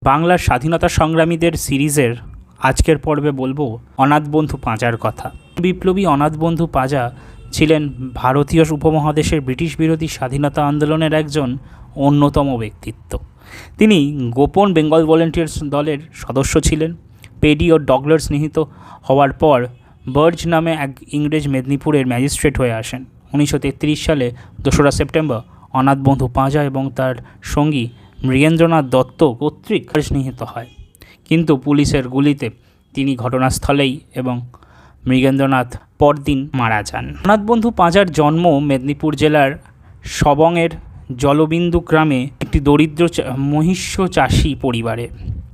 বাংলার স্বাধীনতা সংগ্রামীদের সিরিজের আজকের পর্বে বলবো অনাথ বন্ধু পাঁজার কথা। বিপ্লবী অনাথ বন্ধু পাঁজা ছিলেন ভারতীয় উপমহাদেশের ব্রিটিশ বিরোধী স্বাধীনতা আন্দোলনের একজন অন্যতম ব্যক্তিত্ব। তিনি গোপন বেঙ্গল ভলেন্টিয়ার্স দলের সদস্য ছিলেন। পেডি ও ডগলার্স নিহত হওয়ার পর বার্জ নামে এক ইংরেজ মেদিনীপুরের ম্যাজিস্ট্রেট হয়ে আসেন। 1933 সালে 2রা সেপ্টেম্বর অনাথ বন্ধু পাঁজা এবং তার সঙ্গী মৃগেন্দ্রনাথ দত্ত কর্তৃক নিহত হয়, কিন্তু পুলিশের গুলিতে তিনি ঘটনাস্থলেই এবং মৃগেন্দ্রনাথ পরদিন মারা যান। অনাথ বন্ধু পাঁজার জন্ম মেদিনীপুর জেলার সবংয়ের জলবিন্দু গ্রামে একটি দরিদ্র মহিষ্য চাষী পরিবারে।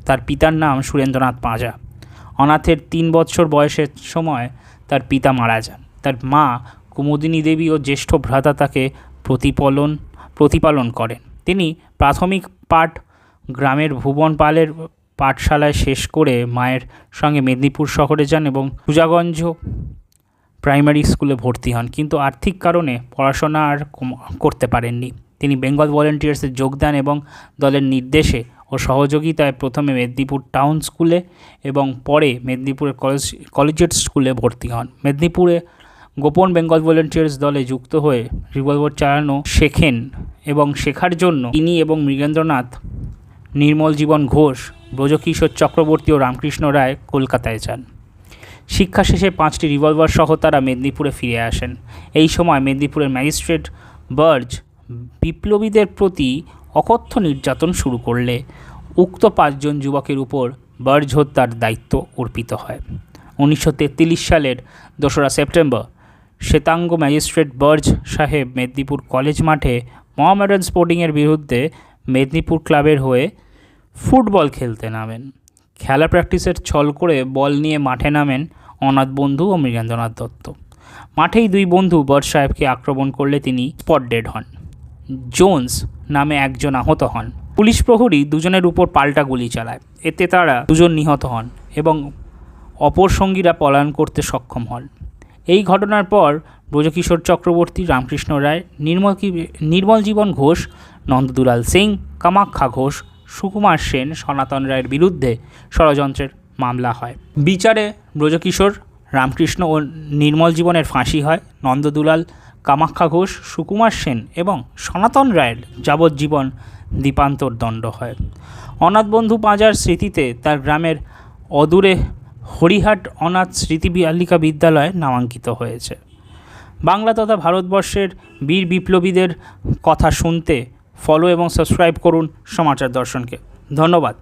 তার পিতার নাম সুরেন্দ্রনাথ পাঁজা। অনাথের 3 বছর বয়সের সময় তার পিতা মারা যান। তার মা কুমুদিনী দেবী ও জ্যেষ্ঠ ভ্রাতা তাকে প্রতিপালন করেন। তিনি প্রাথমিক পাঠ গ্রামের ভুবন পালের পাঠশালায় শেষ করে মায়ের সঙ্গে মেদিনীপুর শহরে যান এবং সুজাগঞ্জ প্রাইমারি স্কুলে ভর্তি হন, কিন্তু আর্থিক কারণে পড়াশোনা আর করতে পারেননি। তিনি বেঙ্গল ভলেন্টিয়ার্সে যোগ দেন এবং দলের নির্দেশে ও সহযোগিতায় প্রথমে মেদিনীপুর টাউন স্কুলে এবং পরে মেদিনীপুরের কলেজিয়েট স্কুলে ভর্তি হন। মেদিনীপুরে গোপন বেঙ্গল ভলেন্টিয়ার্স দলে যুক্ত হয়ে রিভলভার চালানো শেখেন এবং শেখার জন্য তিনি এবং মৃগেন্দ্রনাথ, নির্মল জীবন ঘোষ, ব্রজকিশোর চক্রবর্তী ও রামকৃষ্ণ রায় কলকাতায় যান। শিক্ষা শেষে 5টি রিভলভার সহ তারা মেদিনীপুরে ফিরে আসেন। এই সময় মেদিনীপুরের ম্যাজিস্ট্রেট বার্জ বিপ্লবীদের প্রতি অকথ্য নির্যাতন শুরু করলে উক্ত 5 জন যুবকের উপর বার্জ হত্যার দায়িত্ব অর্পিত হয়। 1943 সালের 2রা সেপ্টেম্বর শ্বেতাঙ্গ ম্যাজিস্ট্রেট বার্জ সাহেব মেদিনীপুর কলেজ মাঠে মোহামেডান স্পোর্টিংয়ের বিরুদ্ধে মেদিনীপুর ক্লাবের হয়ে ফুটবল খেলতে নামেন। খেলা প্র্যাকটিসের ছল করে বল নিয়ে মাঠে নামেন অনাথ বন্ধু ও মৃগেন্দ্রনাথ দত্ত। মাঠেই 2 বন্ধু বার্জ সাহেবকে আক্রমণ করলে তিনি স্পট ডেড হন। জোন্স নামে একজন আহত হন। পুলিশ প্রহরী দুজনের উপর পাল্টা গুলি চালায়। এতে তারা 2 জন নিহত হন এবং অপর সঙ্গীরা পলায়ন করতে সক্ষম হন। এই ঘটনার পর ব্রজকিশোর চক্রবর্তী, রামকৃষ্ণ রায়, নির্মল জীবন ঘোষ, নন্দদুলাল সিং, কামাখ্যা ঘোষ, সুকুমার সেন, সনাতন রায়ের বিরুদ্ধে ষড়যন্ত্রের মামলা হয়। বিচারে ব্রজকিশোর, রামকৃষ্ণ ও নির্মল জীবনের ফাঁসি হয়। নন্দদুলাল, কামাখ্যা ঘোষ, সুকুমার সেন এবং সনাতন রায়ের যাবজ্জীবন দ্বীপান্তর দণ্ড হয়। অনাথ বন্ধু পাঁজার স্মৃতিতে তার গ্রামের অদূরে হরিহাট অনাথ স্মৃতি বালিকা বিদ্যালয় নামাঙ্কিত হয়েছে। বাংলা তথা ভারতবর্ষের বীর বিপ্লবীদের কথা শুনতে ফলো এবং সাবস্ক্রাইব করুন সমাচার দর্শনকে। ধন্যবাদ।